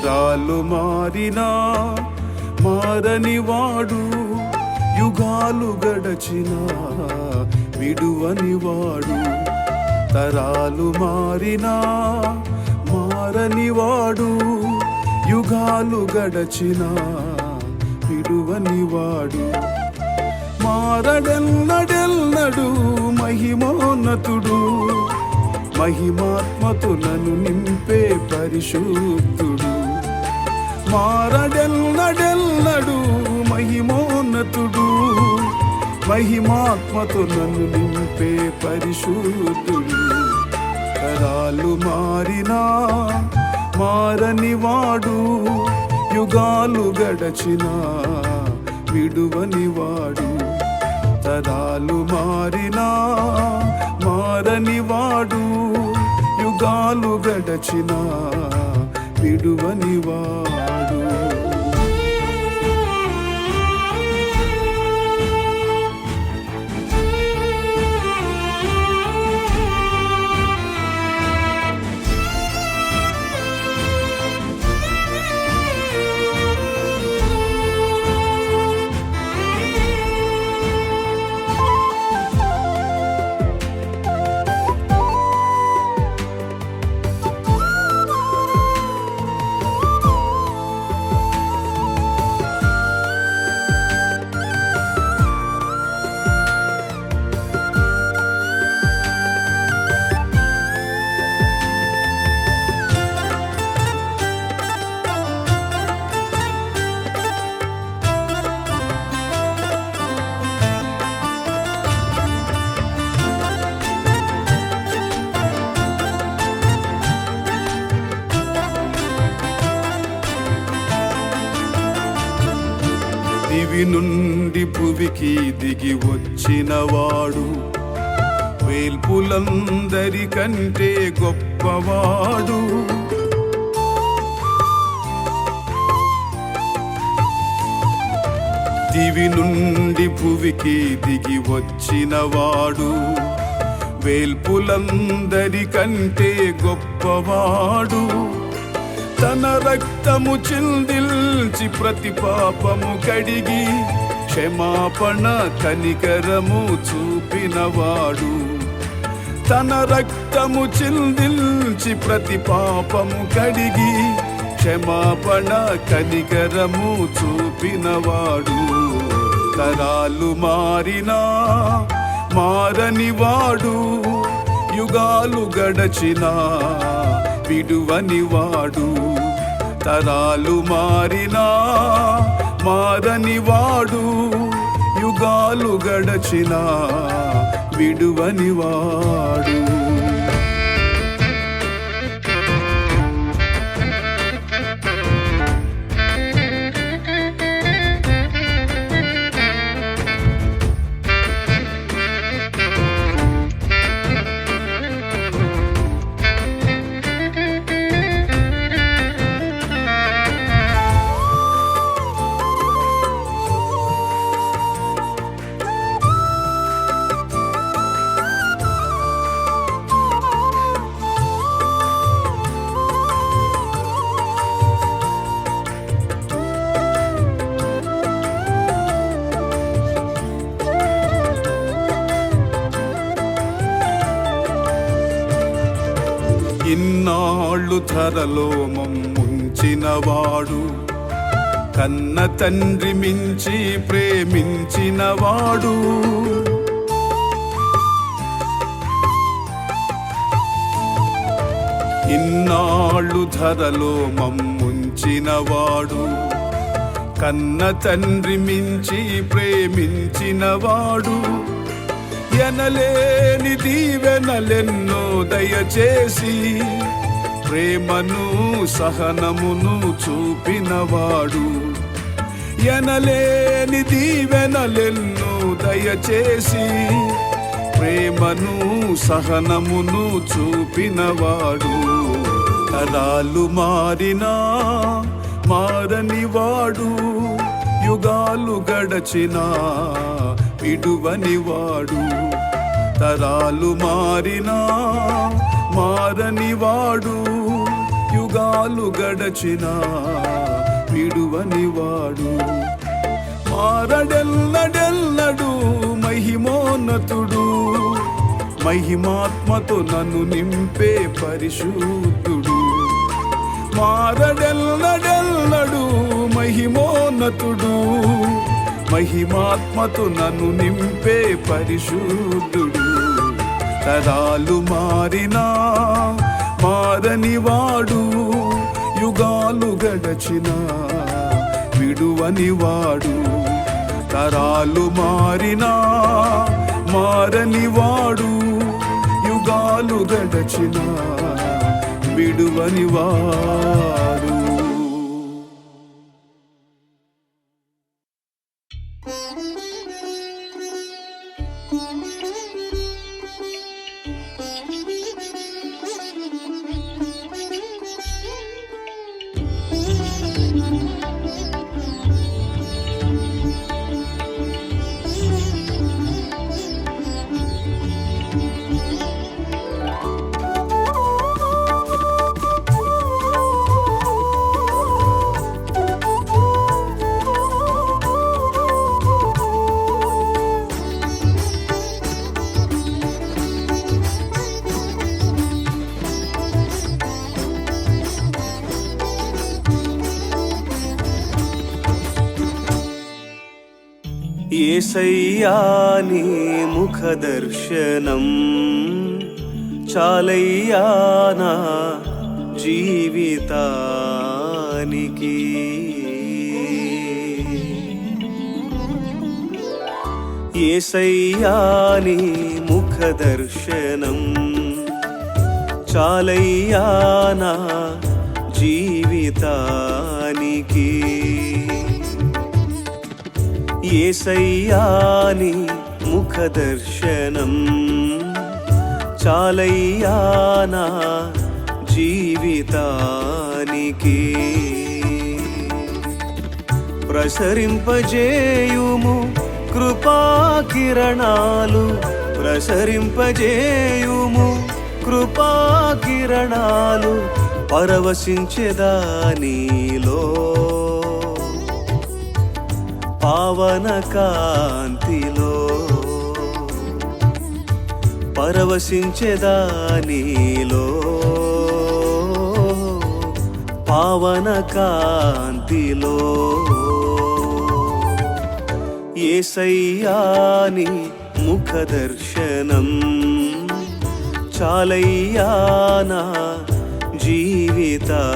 తరాలు మారినా మారని వాడు, యుగాలు గడచినా విడువని వాడు. తరాలు మారినా మారని వాడు, యుగాలు గడచినా విడువని వాడు. మారడెన్నడెన్నడు మహిమోన్నతుడు, మహిమాత్మతో నన్ను నింపే పరిశుద్ధుడు. మారడెన్నడెన్నడు మహిమోన్నతుడు, మహిమాత్మతో నన్ను నింపే పరిశుద్ధుడు. తరాలు మారినా మారని వాడు, యుగాలు గడచినా విడువని వాడు. తరాలు మారినా మారని వాడు, యుగాలు గడచినా విడువని వాడు. దివి నుండి భువికి దిగి వచ్చినవాడు, వేల్పులందరికంటే గొప్పవాడు. దివి నుండి భువికి దిగి వచ్చినవాడు, వేల్పులందరికంటే గొప్పవాడు. తన రక్తము చిందిల్చి ప్రతి పాపము కడిగి, క్షమాపణ కనికరము చూపినవాడు. తన రక్తము చిందిల్చి ప్రతి పాపము కడిగి, క్షమాపణ కనికరము చూపినవాడు. తరాలు మారినా మారని వాడు, యుగాలు గడచినా విడువని వాడు. తరాలు మారినా మారని వాడు, యుగాలు గడచినా విడువని వాడు. ఇన్నాళ్ళు ధరలో మమ్ముంచినవాడు, కన్న తండ్రి మించి ప్రేమించినవాడు. ఇన్నాళ్ళు ధరలో మమ్ముంచినవాడు, కన్న తండ్రి మించి ప్రేమించినవాడు. ఎనలేని దీవెనలెన్నో దయచేసి, ప్రేమను సహనమును చూపినవాడు. ఎనలేని దీవెనలెన్నో దయచేసి, ప్రేమను సహనమును చూపినవాడు. తరాలు మారినా మారని వాడు, యుగాలు గడచినా విడువని వాడు. తరాలు మారినా మారని వాడు, యుగాలు గడచిన విడువని వాడు. మారడెల్లడెల్లడు మహిమోన్నతుడు, మహిమాత్మతో నన్ను నింపే పరిశుద్ధుడు. మారడెల్లడెల్లడు మహిమోన్నతుడు, మహిమాత్మతో నన్ను నింపే పరిశుద్ధుడు. తరాలు మారినా మారని వాడు, యుగాలు గడచిన విడువని వాడు. తరాలు మారినా మారని వాడు, యుగాలు గడచిన విడువని వాడు. యేసయ్యా నీ ముఖ దర్శనం చాలయ్యా నా జీవితానికి. యేసయ్యా నీ ముఖ దర్శనం చాలయ్యా నా జీవితానికి. యేసయ్యా నీ ముఖ దర్శనం చాలయ్యా నా జీవితానికి. ప్రసరింపజేయుము కృపాకిరణాలు, ప్రసరింపజేయుము కృపాకిరణాలు, పరవశించెదా నీలో పావన కాంతిలో. పరవశించెదా నీలో పావన కాంతిలో. యేసయ్యా నీ ముఖ దర్శనం చాలయ్యా నా జీవితానికి.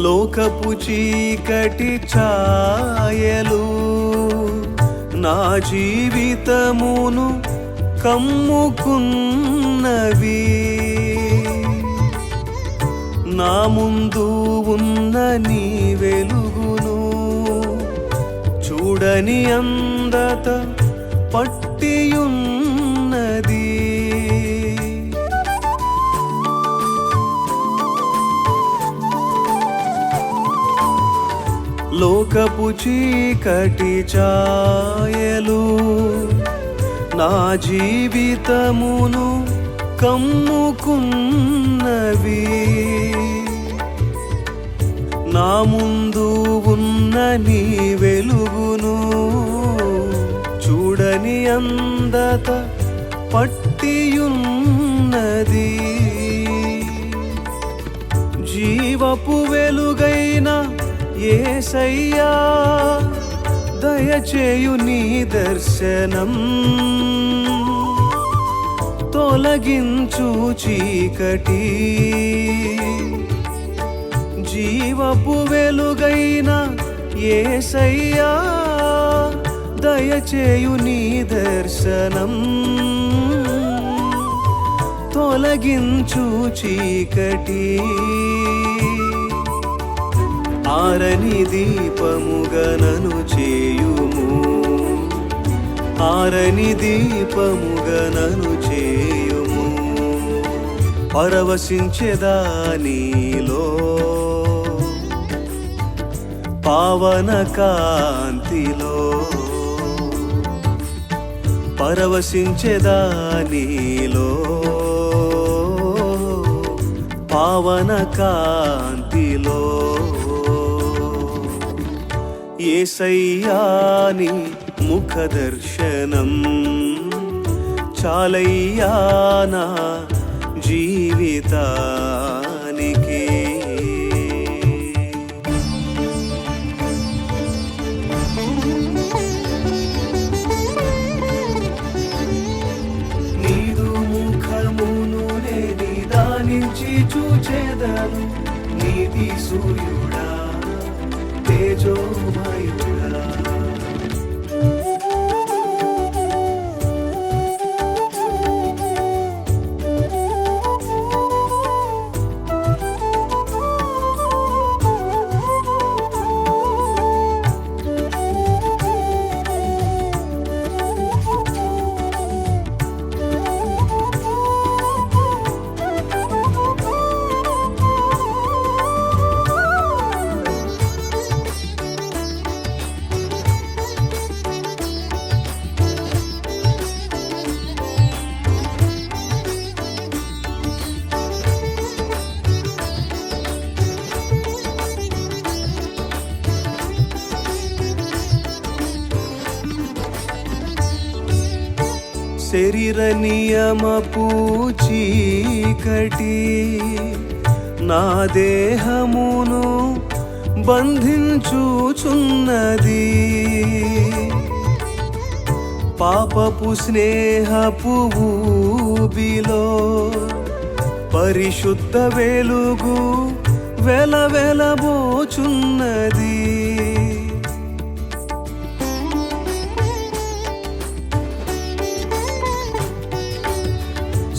లోకపు చీకటి ఛాయలు నా జీవితమును కమ్ముకున్నవి. నా ముందు ఉన్న నీ వెలుగును చూడని అందత పట్టియున్నది. లోకపు చీకటి ఛాయలు నా జీవితమును కమ్ముకున్నవి. నా ముందు ఉన్న నీ వెలుగును చూడని అందత పట్టియున్నది. జీవపు వెలుగైన యేసయ్యా దయచేయు నీ దర్శనం తొలగించు చీకటి జీవపు వెలుగైన యేసయ్యా దయచేయు నీ దర్శనం తొలగించు చీకటి ఆరని దీపముగా నన్ను చేయుము ఆరని దీపముగా నన్ను చేయుము పరవశించెదా నీలో పావన కాంతిలో పరవశించెదా నీలో పావన కాంతిలో యేసయ్యా నీ ముఖ దర్శనం చాలయ్యా నా జీవితానికి నీదు ముఖమును నేని దానించి చూచెదను నీతి సూర్యుడా తేజోమయుడా శరీర నియమపు చీకటి నా దేహమును బంధించుచున్నది పాపపు స్నేహపు ఊబిలో పరిశుద్ధ వెలుగు వెలవెలబోచున్నది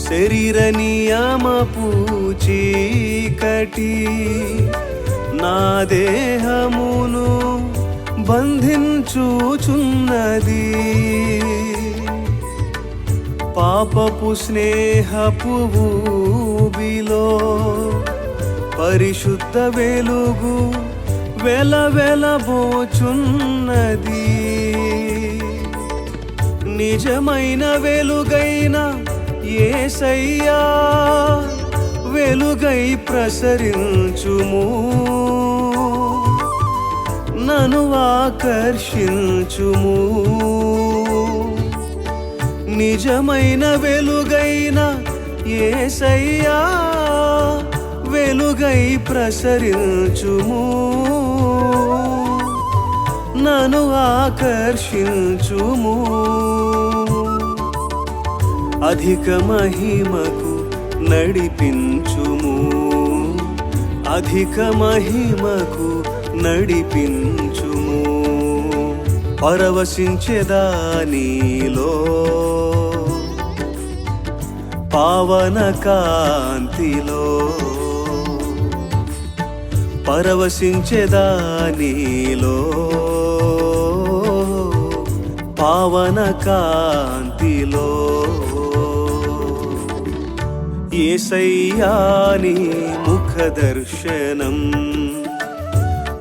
శరీర నియమపు చీకటి నా దేహమును బంధించుచున్నది పాపపు స్నేహపు ఊబిలో పరిశుద్ధ వెలుగు వెలవెలబోచున్నది నిజమైన వెలుగైన యేసయ్యా వెలుగై ప్రసరించుము నన్ను ఆకర్షించుము నిజమైన వెలుగైన యేసయ్యా వెలుగై ప్రసరించుము నన్ను ఆకర్షించుము అధిక మహిమకు నడిపించుము అధిక మహిమకు నడిపించుము పరవశించెదా నీలో పావన కాంతిలో పరవశించెదా నీలో పావన కాంతిలో యేసయ్యా నీ ముఖ దర్శనం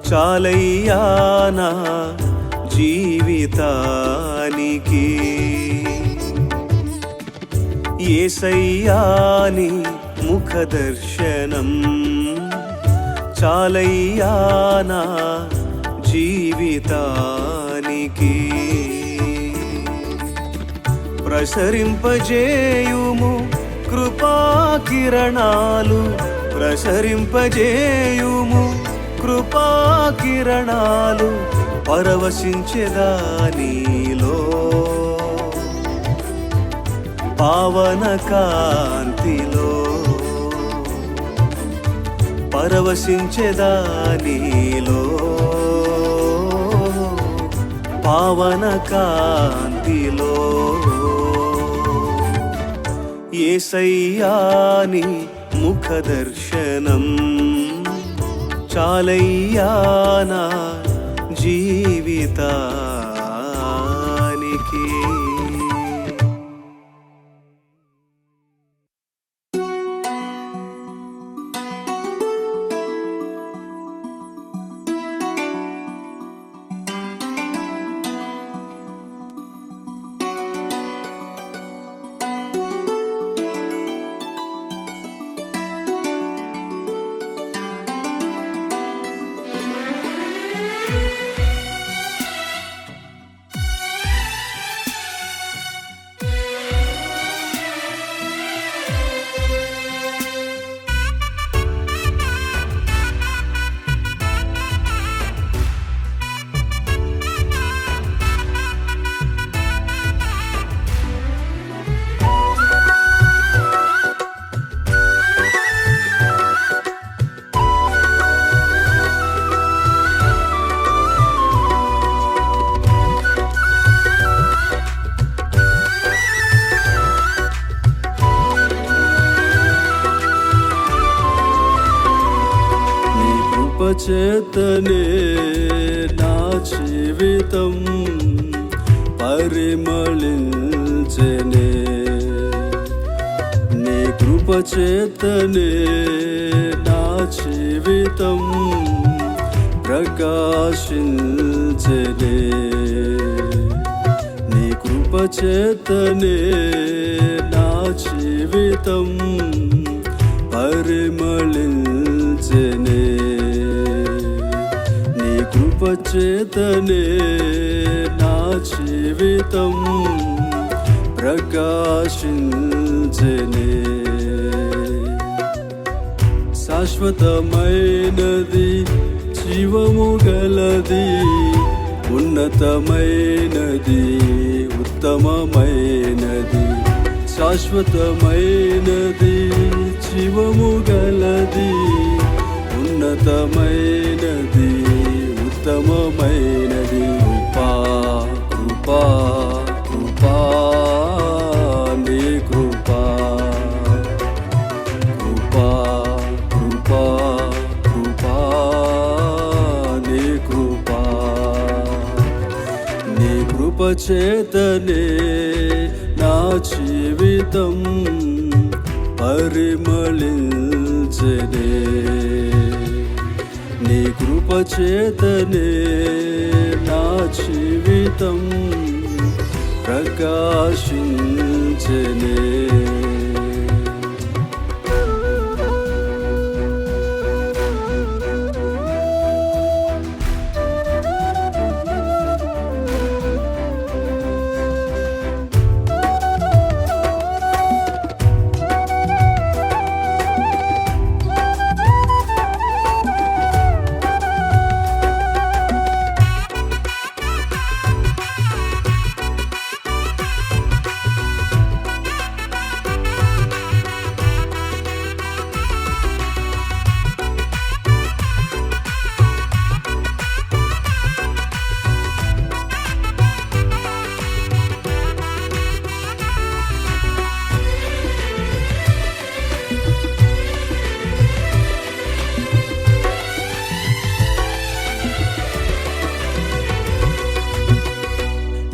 చాలయ్యా నా జీవితానికి యేసయ్యా నీ ముఖ దర్శనం చాలయ్యా నా జీవితానికి ప్రసరింపజేయుము కృపా కిరణాలు ప్రసరింపజేయుము కృపా కిరణాలు పరవశించెదా నీలో పావన కాంతిలో పరవశించెదానిలో పావన కాంతిలో యేసయ్యాని ముఖ దర్శనం చాలయ్యా నా జీవితానికి. చేతనే నా జీవితం పరిమళించెనే, నీ కృప చేతనే నా జీవితం ప్రకాశించెనే, నీ కృప చేతనే నా జీవితం పరిమళించెనే, కృప చేతనే నా జీవితం ప్రకాశించెనే. శాశ్వతమైనది జీవము గలది, ఉన్నతమైనది ఉత్తమమైనది, శాశ్వతమైనది జీవము గలది, ఉన్నతమైనది ఉత్తమమైనది. కృపా కృపా కృపా నీ కృపా, కృపా కృపా కృపా నీ కృపా, నీ కృప చేతనే నా జీవితం పరిమళించెనే, నీ కృప చేతనే నా జీవితం ప్రకాశించెనే.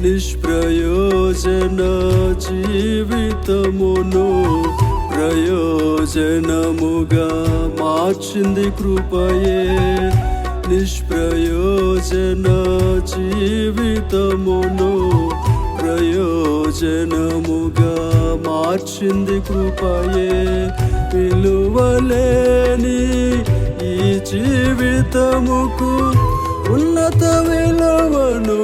నిష్ప్రయోజన జీవితమును ప్రయోజనముగా మార్చింది కృపయే, నిష్ప్రయోజన జీవితమును ప్రయోజనముగా మార్చింది కృపయే, విలువలేని ఈ జీవితముకు ఉన్నత విలువను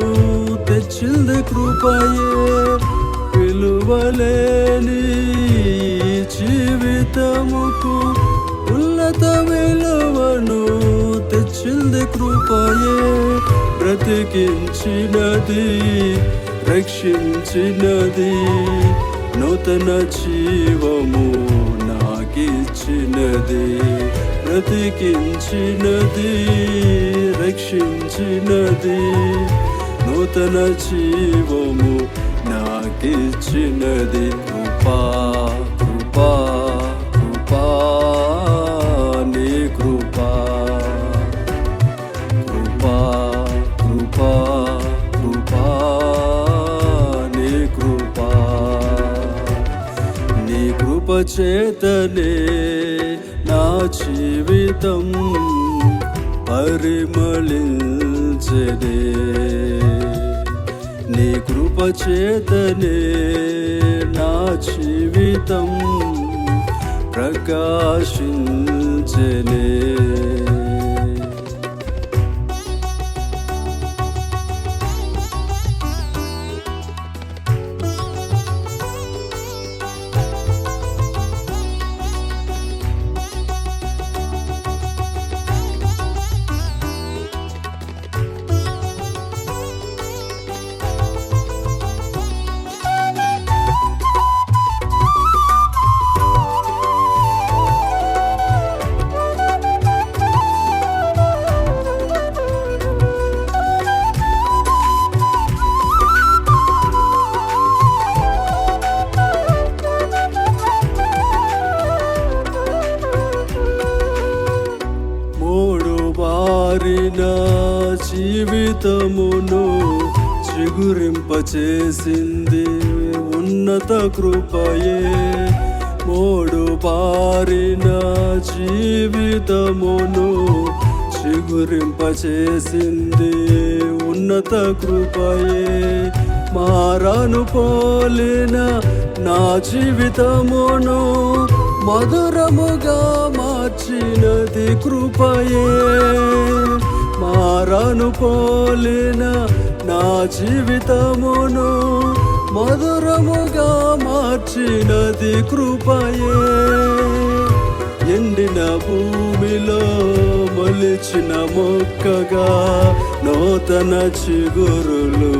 తెచ్చింది కృపయే, విలువలేని జీవితముకు ఉన్నత విలువను తెచ్చింది కృపయే, బ్రతికించినది రక్షించినది నూతన జీవము నాకిచ్చినది, బ్రతికించినది, రక్షించినది. నూతన జీవము నాకిచ్చినది. కృపా కృపా కృపా నీ కృపా, కృపా కృపా కృపా నీ కృపా. నీ కృప చేతనే నా జీవితం పరిమళించెనే. నీ కృప చేతనే నా జీవితం ప్రకాశించెనే. నా జీవితమును చిగురింపచేసింది ఉన్నత కృపయే. మోడు బారిన జీవితమును చిగురింపచేసింది ఉన్నత కృపయే. మారాను పోలిన నా జీవితమును మధురముగా మార్చినది కృపయే. మారాను పోలిన నా జీవితమును మధురముగా మార్చినది కృపయే. ఎండిన భూమిలో మొలిచిన మొక్కగా నూతన చిగురులు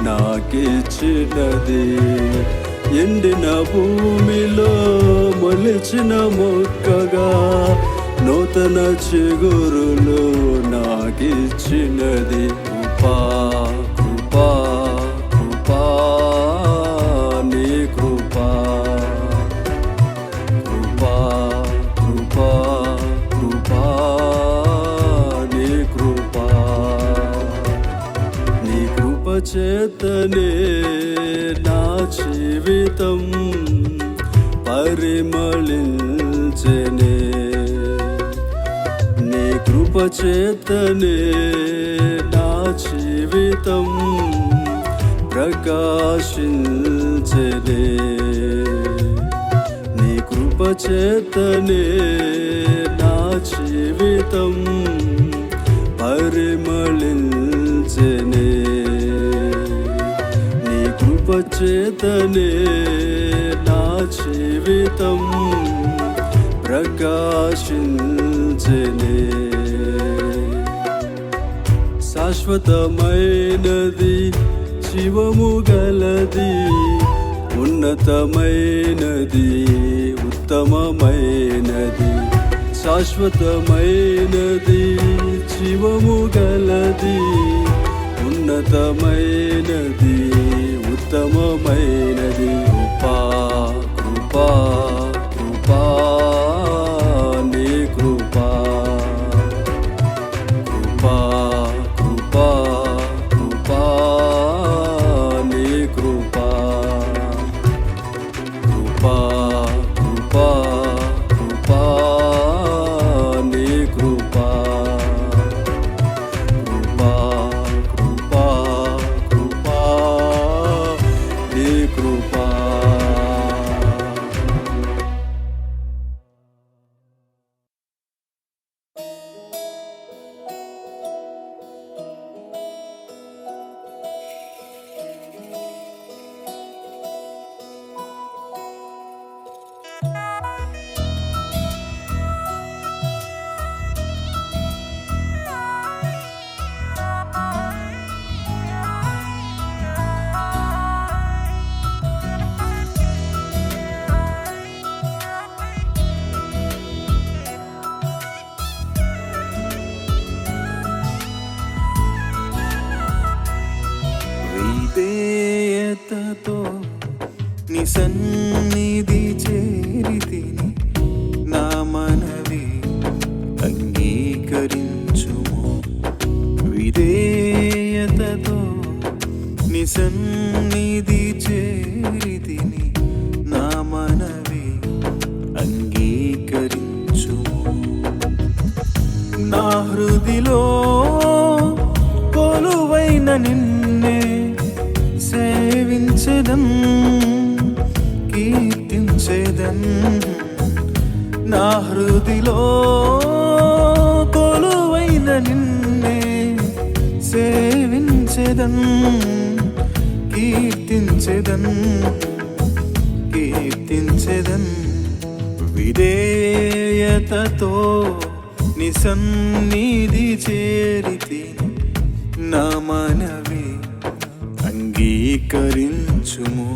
నాకిచ్చినది. ఎండిన భూమిలో మొలిచిన మొక్కగా నూతన చిగురులు నాకిచ్చినది. కృపా కృపా కృపా నీ కృపా, కృపా కృపా కృపా నీ కృపా. నీ కృప చేతనే నా జీవితం పరిమళించెనే. నీ కృప చేతనే నా జీవితం ప్రకాశించెనే. నీ కృప చేతనే నా జీవితం పరిమళించెనే. నీ కృప చేతనే నా జీవితం ప్రకాశించెనే. శాశ్వతమైనది జీవము గలది, ఉన్నతమైనది, ఉత్తమమైనది. శాశ్వతమైనది జీవము గలది, ఉన్నతమైనది, ఉత్తమమైనది. కృపా కృపా కృపా నీ కృపా, కృపా కృపా కృపా నీ కృపా, కృపా కృపా కృపా నీ కృపా, కృపా కృపా కృపా నీ కృపా. నీ సన్నిధి చేరితిని, నా మనవి అంగీకరించుము. విధేయతతో నీ సన్నిధి చేరితిని, నా మనవి అంగీకరించుము. నా హృదిలో కొలువైన నిన్నే సేవించెదన్, కీర్తించెదన్. నా హృదిలో కొలువైన నిన్నే సేవించెదన్, కీర్తించెదన్, కీర్తించెదన్. విధేయతతో నీ సన్నిధి చేరితిని, నా మనవి అంగీకరించుము.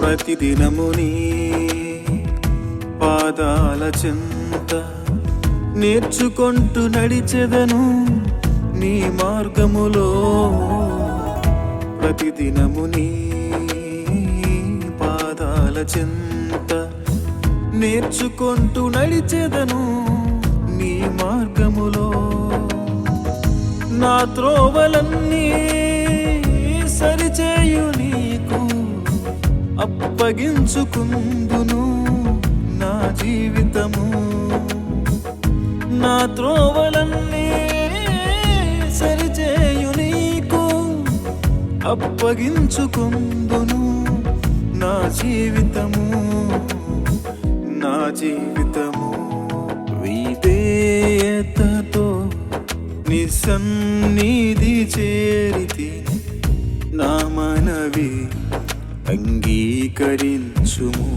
ప్రతిదినము నీ పాదాల చెంత నేర్చుకుంటూ నడిచెదను నీ మార్గములో. ప్రతిదినము నీ పాదాల చెంత నేర్చుకుంటూ నడిచెదను నీ మార్గములో. నా త్రోవలన్నీ సరిచేయు నీకు అప్పగించుకుందును నా జీవితము. నా త్రోవలన్నీ సరిచేయు నీకు అప్పగించుకుందును నా జీవితము, నా జీవితము. విధేయతతో నీ సన్నిధి చేరితిని, నా మనవి అంగీకరించుము.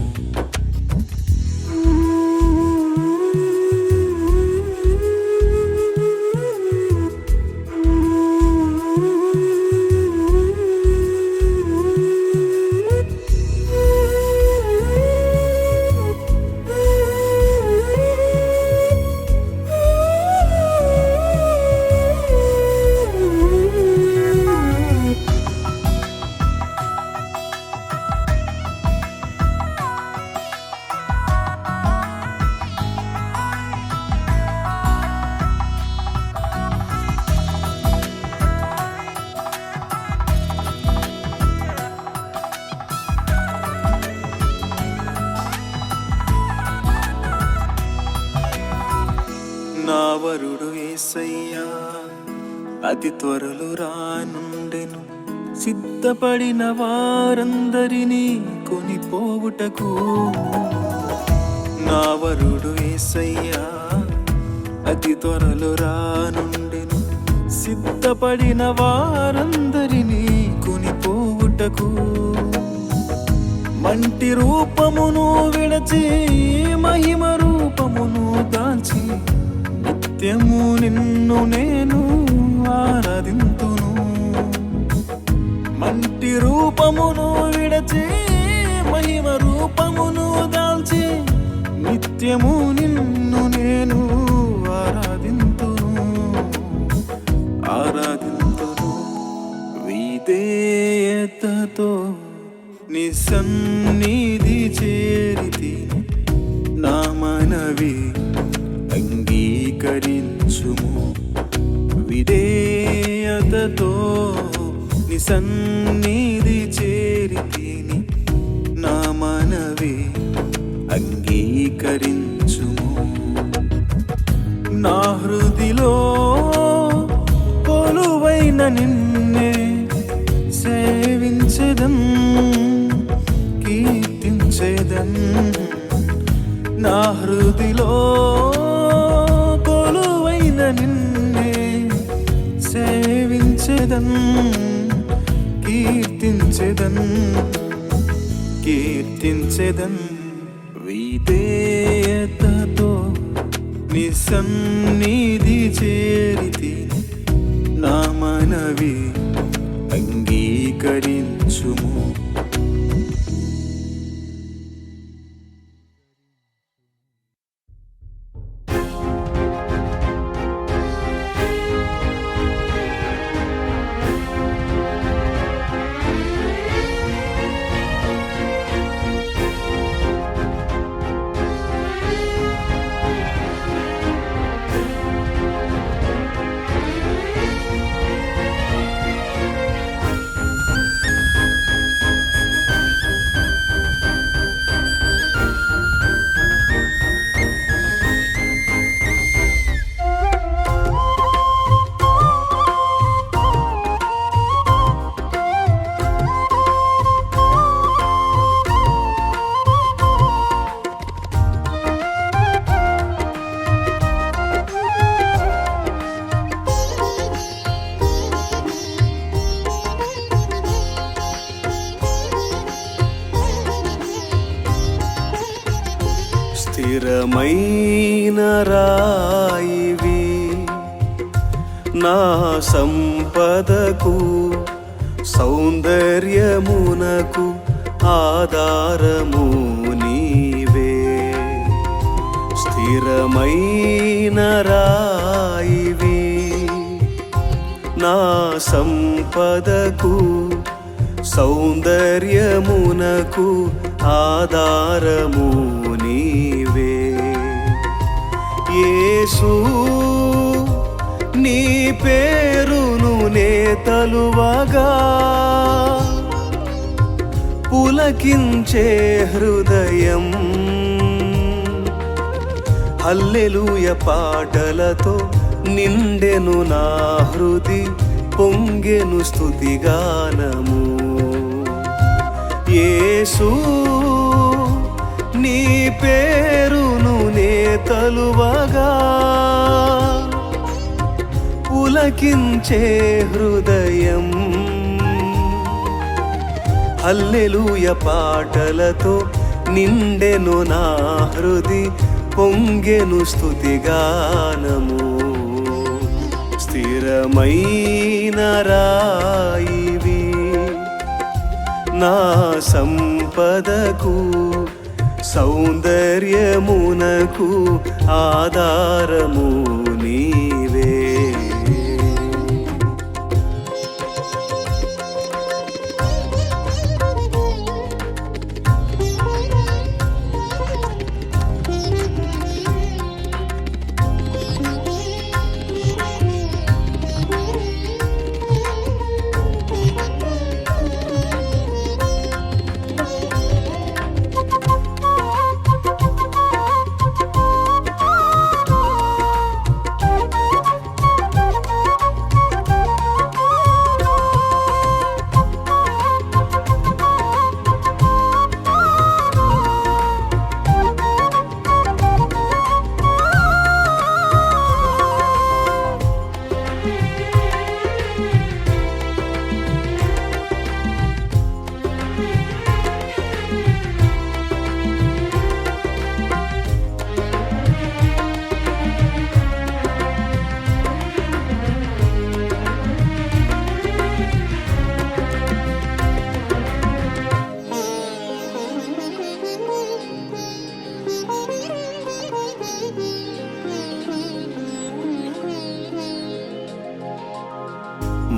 నా వరుడు యేసయ్యా అతి త్వరలో రానుండెను, సిద్ధపడిన వారందరినీ కొనిపోవుటకు. నా వరుడు యేసయ్యా అతి త్వరలో రానుండెను, సిద్ధపడిన వారందరినీ కొనిపోవుటకు. మంటి రూపమును విడచి మహిమ రూపమును దాల్చి నిత్యము నిన్ను నేను ఆరాధింతును. మంటి రూపమును విడచి మహిమ రూపమును దాల్చి నిత్యము నిన్ను నేను ఆరాధింతును, ఆరాధింతును. విధేయతతో నీ సన్నిధి చేరితిని, నా మనవి అంగీకరించుము. విధేయతతో నీ సన్నిధి చేరితిని, నా మనవి అంగీకరించుము. నా హృదిలో కొలువైన నిన్నే సేవించెదన్, కీర్తించెదన్. నా హృదిలో కొలువైన నిన్నే సేవించెదన్, కీర్తించెదన్, కీర్తించెదన్. విధేయతతో నీ సన్నిధి చేరితి, నా మనవి అంగీకరించుము. స్థిరమైన రాయివి నా సంపదకు సౌందర్యమునకు ఆధారము నీవే. స్థిరమైన రాయివి నా సంపదకు సౌందర్యమునకు ఆధారము నీవే. యేసు నీ పేరును నే తలువగా పులకించే హృదయం హల్లెలూయ పాటలతో నిండెను నా హృది, పొంగెను స్తుతిగానము. యేసు నీ పేరును నే తలువగా పులకించే హృదయం హల్లెలూయ పాటలతో నిండెను నా హృది, పొంగెను స్తుతిగానము. స్థిరమైన రాయివి నా సంపదకు సౌందర్యమునకు ఆధారము నీవే.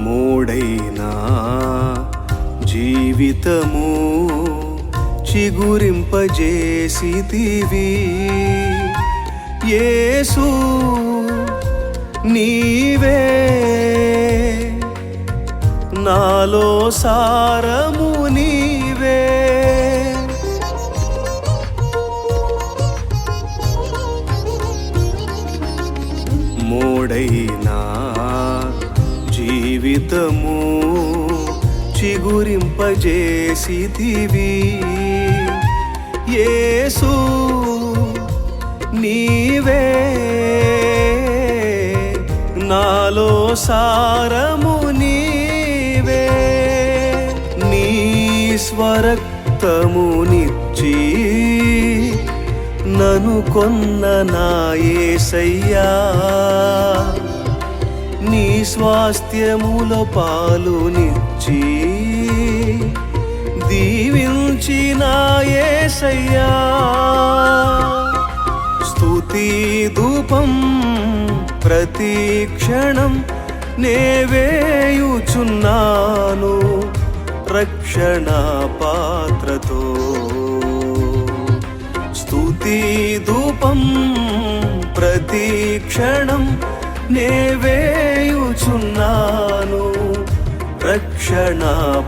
మోడైనా జీవితము చిగురింపజేసితివి. యేసు నీవే నాలో సారము నీవే. మోడైనా జీవితము చిగురింపజేసితివి. యేసు నీవే నాలో సారము నీవే. నీ స్వరక్తమునిచ్చి నను కొన్న నా యేసయ్యా నీ స్వాస్థ్యములో పాలునిచ్చి దీవించిన యేసయ్యా స్తుతి ధూపం ప్రతిక్షణం నే వేయుచున్నాను రక్షణ పాత్రతో స్తుతి ధూపం ప్రతిక్షణం నే వేయుచున్నాను రక్షణ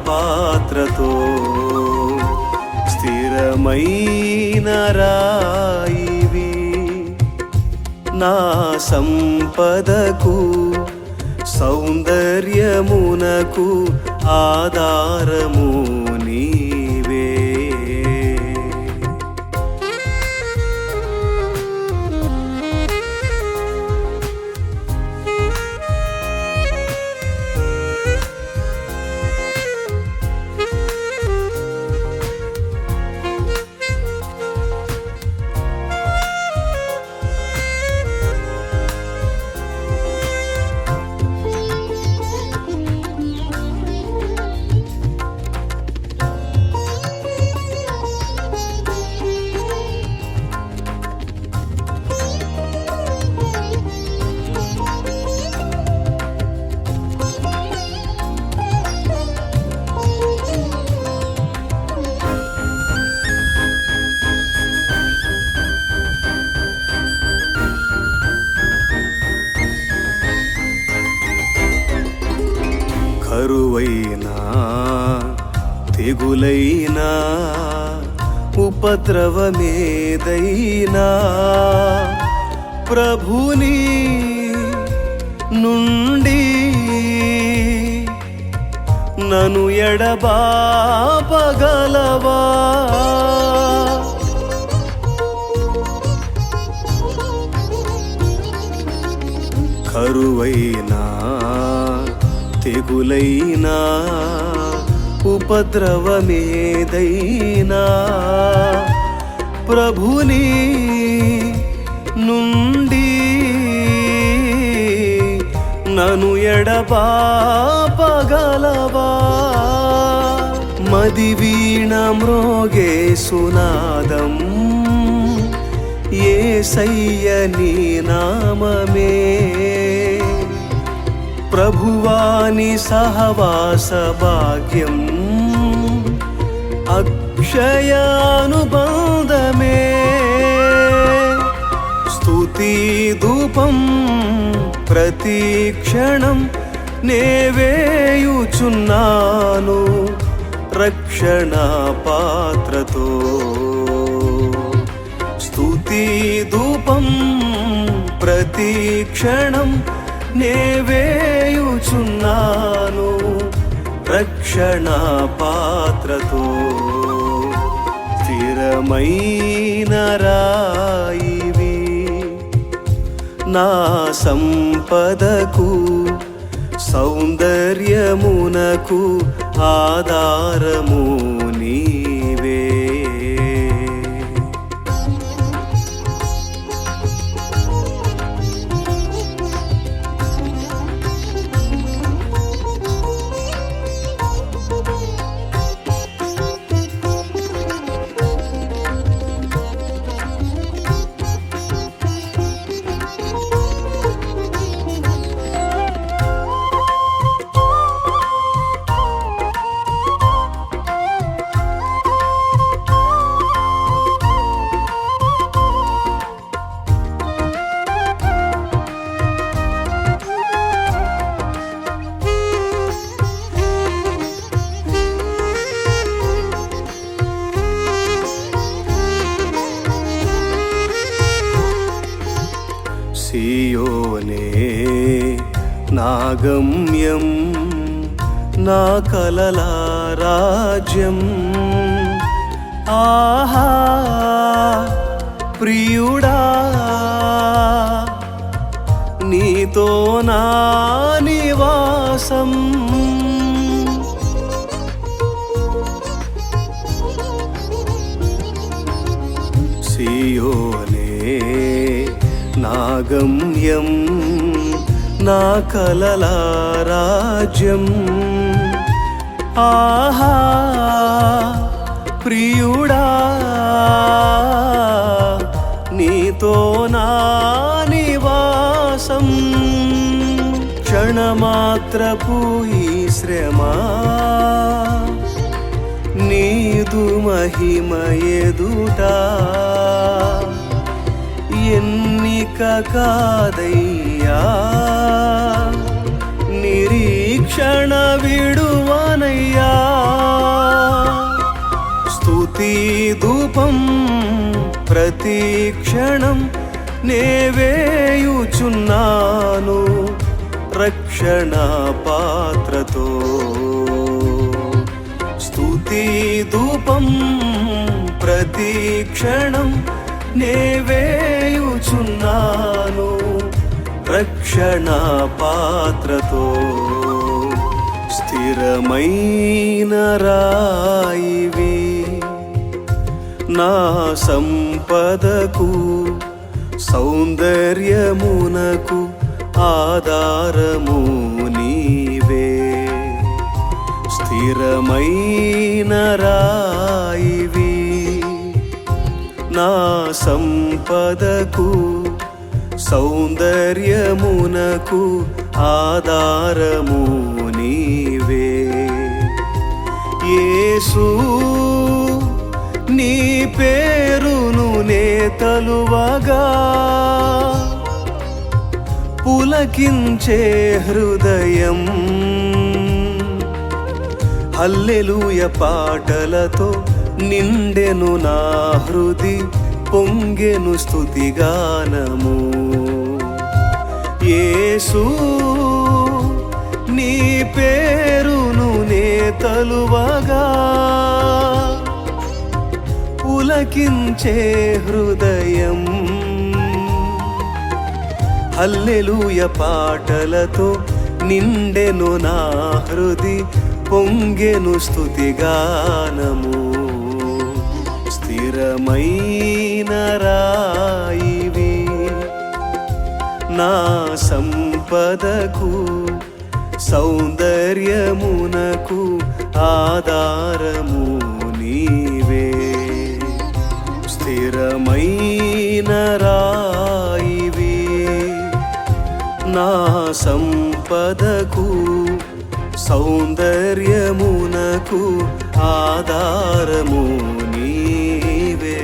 పాత్రతో స్థిరమైన రాయివి నా సంపదకు సౌందర్యమునకు ఆధారము నీవే కరువైనా తెగులైనా ఉపద్రవమేదైనా ప్రభుని నుండి నను ఎడబాపగలవా కరువైనా తెగులైనా ఉపద్రవమేదైనా ప్రభుని నుండి నను ఎడబాపగలవా మది వీణ మ్రోగే సునాదం యేసయ్య నీ నామమే ప్రభువాని సహవాస భాగ్యం అక్షయానుబంధమే స్తుతి ధూపం ప్రతిక్షణం నే వేయుచున్నాను రక్షణ పాత్రతో స్తుతి ధూపం ప్రతిక్షణం నే వేయుచున్నాను రక్షణ పాత్రతో స్థిరమైన రాయివి నా సంపదకు సౌందర్యమునకు ఆధారము నీవే సియోనే నా గమ్యం నా కలల రాజ్యం ఆహా ప్రియుడా నీతో నా నివాసం సియోనే నా గమ్యం నా కలల రాజ్యం. ఆహా ప్రియుడా నీతో నా నివాసం. క్షణమాత్రపు ఈ శ్రమ నీదు మహిమ ఎదుట ఎన్నిక కాదయ్యా. నిరీక్షణ విడువనయ్యా. స్తుతి ధూపం ప్రతిక్షణం నేవేయుచున్నాను రక్షణ పాత్రతో. స్తుతి ధూపం ప్రతిక్షణం నేవేయుచున్నాను రక్షణ పాత్రతో. స్థిరమైన రాయివి నా సంపదకు సౌందర్యమునకు ఆధారము నీవే. స్థిరమైన రాయివి నా సంపదకు సౌందర్యమునకు ఆధారము నీవే. యేసు నీ పేరును నే తలువగా పులకించే హృదయం. హల్లెలూయ పాటలతో నిండెను నా హృది పొంగెను స్తుతిగానము. యేసు నీ పేరును నే తలువగా పులకించే హృదయం. హల్లెలూయ పాటలతో నిండెను నా హృది పొంగెను స్తుతిగానము. స్థిరమైన రాయివి నా సంపదకు సౌందర్యమునకు ఆధారము నీవే. స్థిరమైన రాయివి నా సంపదకు సౌందర్యమునకు ఆధారము నీవే.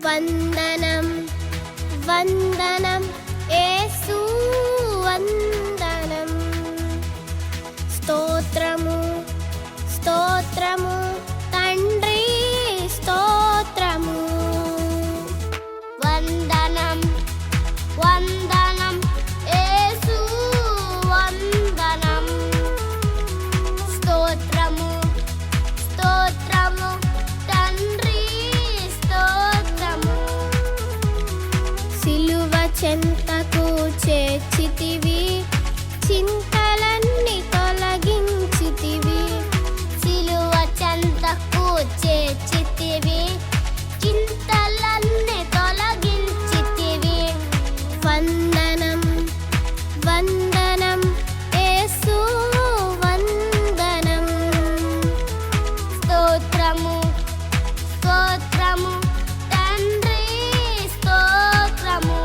వందనం వందనం యేసు వందనం. స్తోత్రము స్తోత్రము తండ్రి స్తోత్రము. వందనం వందనం యేసు వందనం. స్తోత్రము స్తోత్రము తండ్రి స్తోత్రము. సిలువ చెంతకు చేర్చితివి చింతలన్నీ తొలగించితివి. సిలువ చెంతకు చేర్చితివి చింతలన్నీ తొలగించితివి. వందనం వందనం యేసు వందనం. స్తోత్రము స్తోత్రము తండ్రి స్తోత్రము.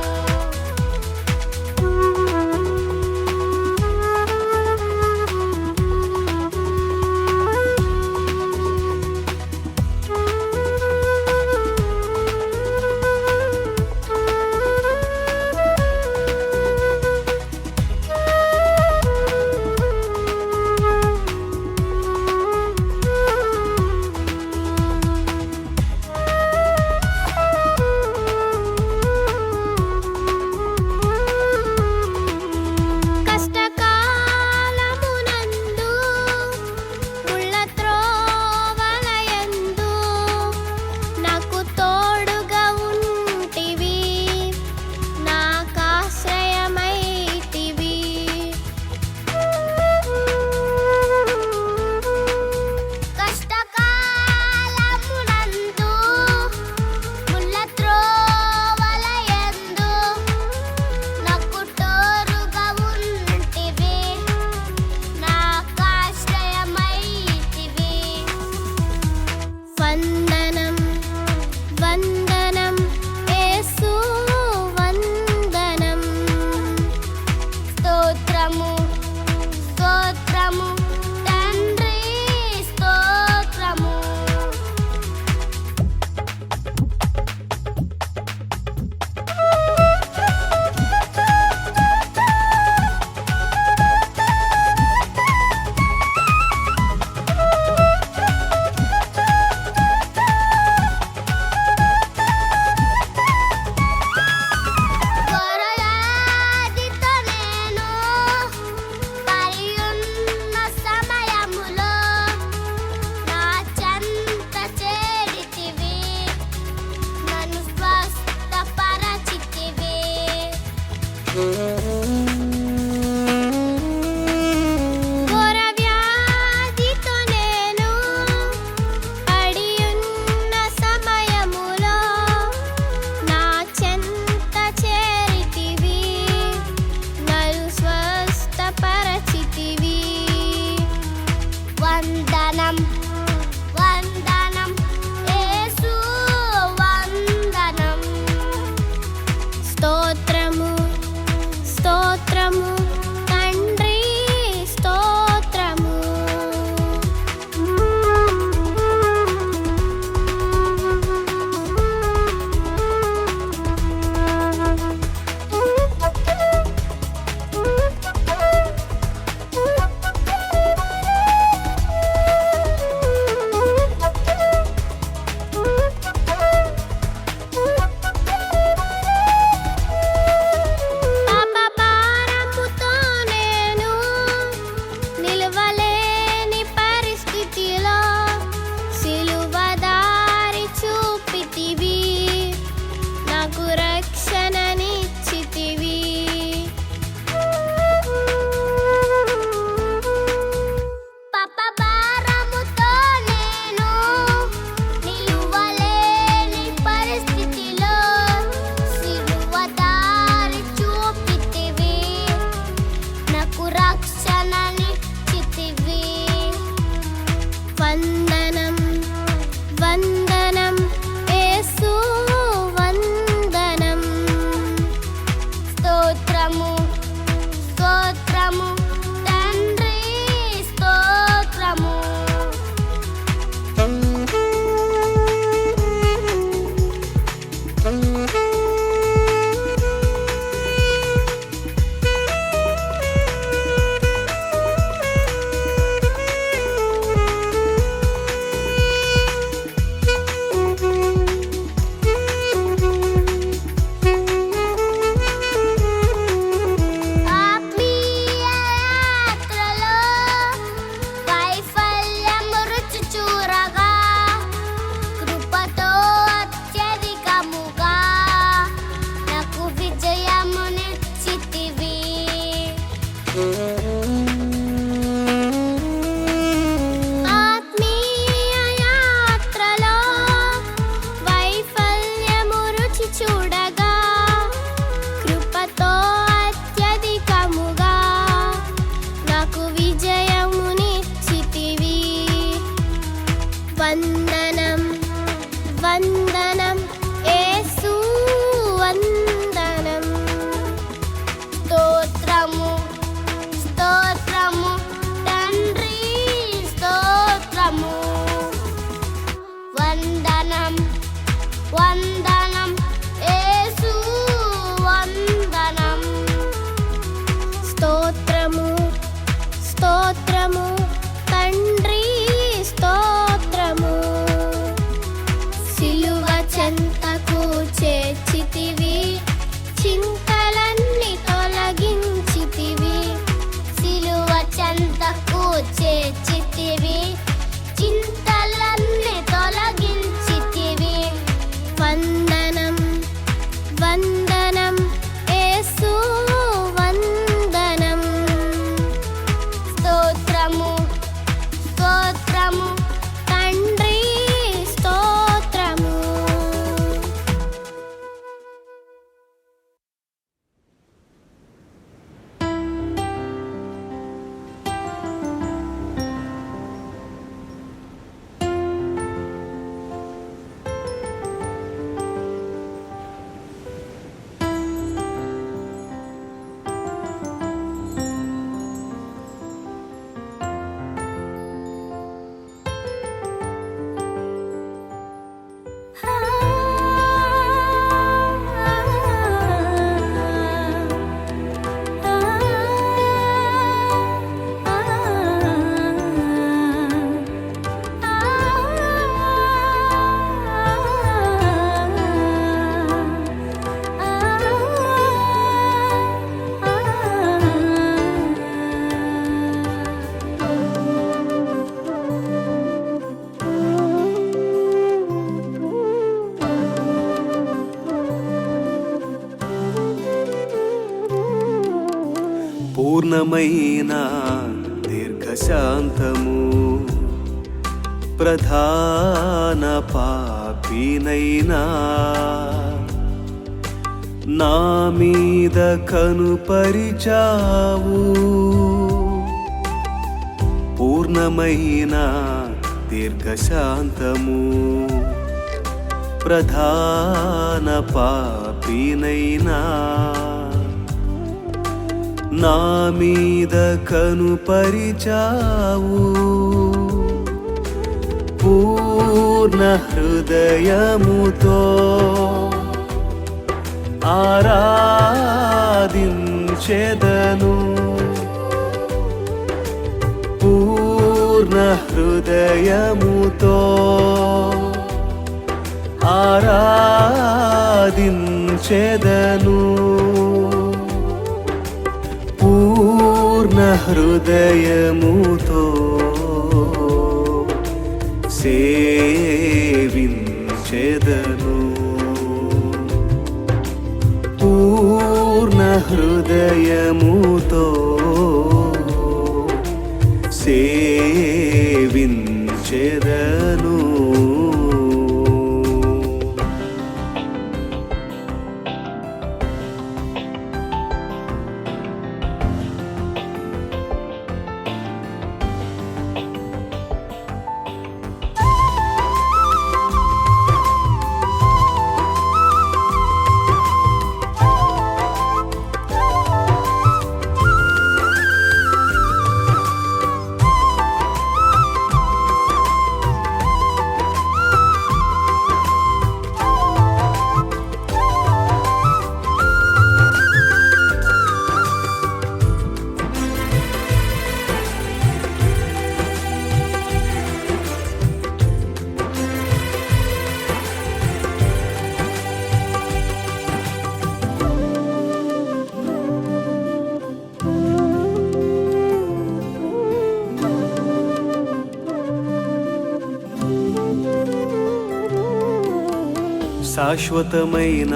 ఆత్మీయ యాత్రలో వైఫల్యము రుచి చూడగా కృపతో అత్యధికముగా నాకు విజయమునిచ్చితివి. వందనం వందనం యేసు వందనం. స్తోత్రము స్తోత్రము తండ్రి స్తోత్రము. వందనం వందనం యేసు వందనం. స్తోత్రము స్తోత్రము తండ్రి స్తోత్రము. సిలువ చెంతకు చేర్చితివి, చింతలన్నీ తొలగించితివి. సిలువ చెంతకు చేర్చితివి, చింతలన్నీ తొలగించితివి. వందనం వందనం యేసు వందనం. స్తోత్రము స్తోత్రము తండ్రి స్తోత్రము. పూర్ణమైన దీర్ఘశాంతము ప్రధాన పాపినైనా నా మీద కనుపరిచావు. పూర్ణమైన దీర్ఘశాంతము ప్రధాన పాపినైనా నా మీద కనుపరిచావు. పూర్ణ హృదయముతో ఆరాధించెదను. పూర్ణ హృదయముతో ఆరాధించెదను. పూర్ణ హృదయముతో సేవించెదను. పూర్ణ హృదయముతో సేవించెదను. శాశ్వతమైన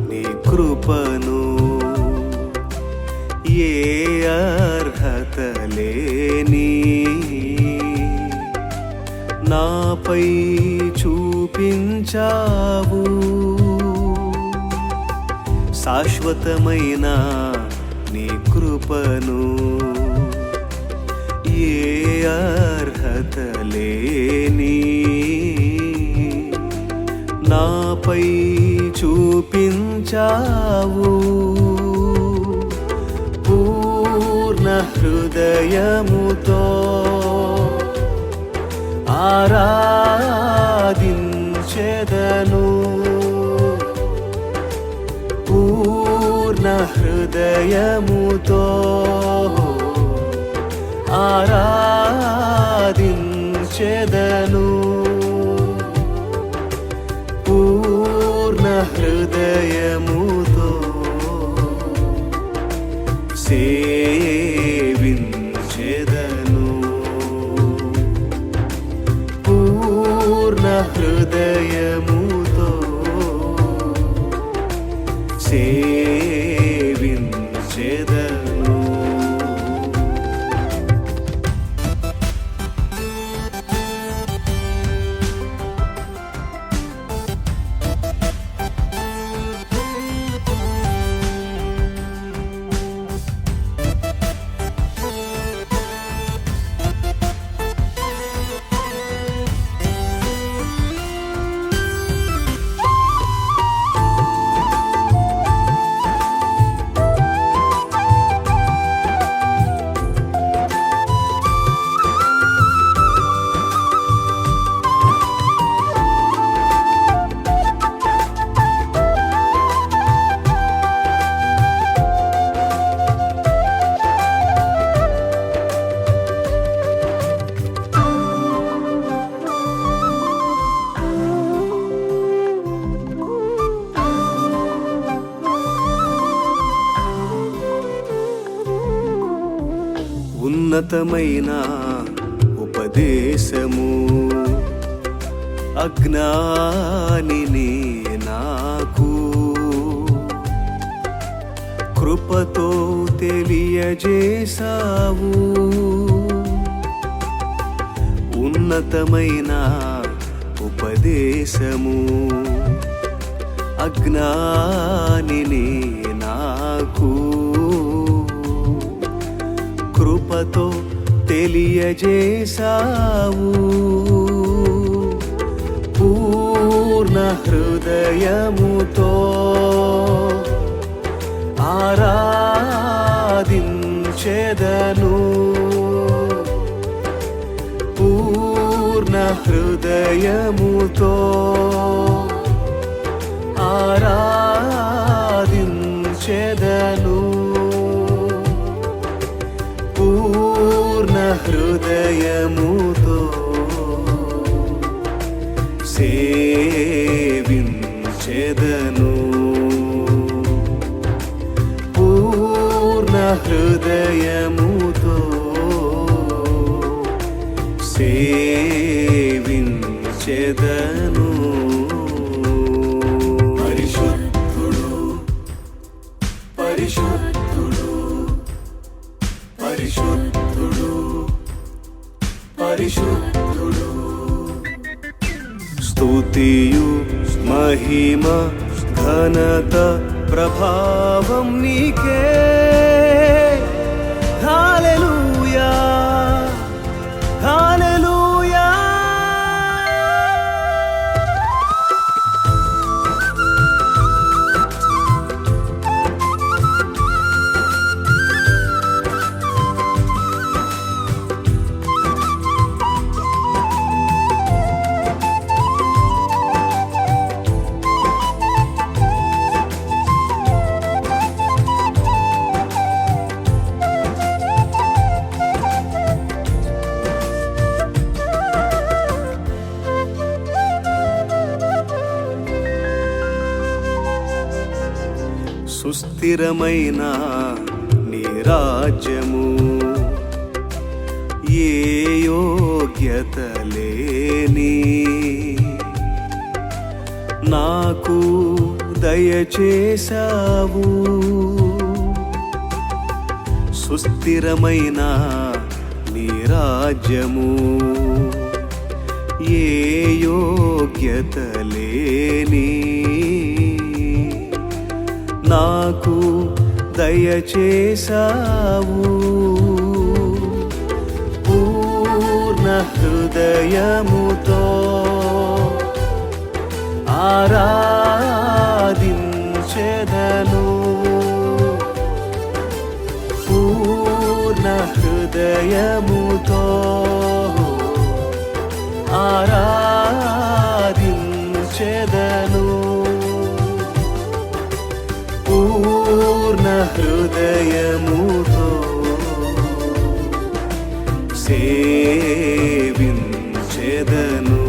నీ కృపను ఏ అర్హత లేని నాపై చూపించావు శాశ్వతమైన నీ కృపను ఏ అర్హత లేని నాపై చూపించావు పూర్ణ హృదయముతో ఆరాధించెదను పూర్ణ హృదయముతో ఆరాధించెదను పూర్ణ హృదయముతో సేవించెదను పూర్ణ హృదయముతో సేవించెదను ఉన్నతమైన ఉపదేశము అజ్ఞానిని నాకు కృపతో తెలియజేసావు ఉన్నతమైన ఉపదేశము అజ్ఞానిని నాకు కృపతో తెలియజేసావు పూర్ణ హృదయముతో ఆరాధించెదను పూర్ణ హృదయముతో ఆరాధించెదను పూర్ణ హృదయముతో సేవించెదను పూర్ణ హృదయముతో సేవించెదను పరిశుద్ధుడు పరిశుద్ధుడు పరిశుద్ధుడు పరిశుద్ధుడు స్తుతియు మహిమ ఘనత ప్రభావం నీకే హల్లెలూయా హల్లెలూయా సుస్థిరమైన నీ రాజ్యము ఏ యోగ్యత లేని నాకు దయచేసావు సుస్థిరమైన నీ రాజ్యము ఏ యోగ్యత లేని నాకు దయచేసావు పూర్ణ హృదయముతో ఆరాధించెదను పూర్ణ హృదయముతో ఆరాధించెదను పూర్ణ హృదయముతో సేవించెదను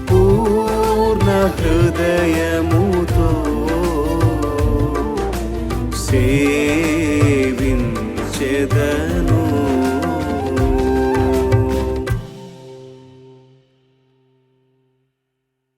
పూర్ణ హృదయముతో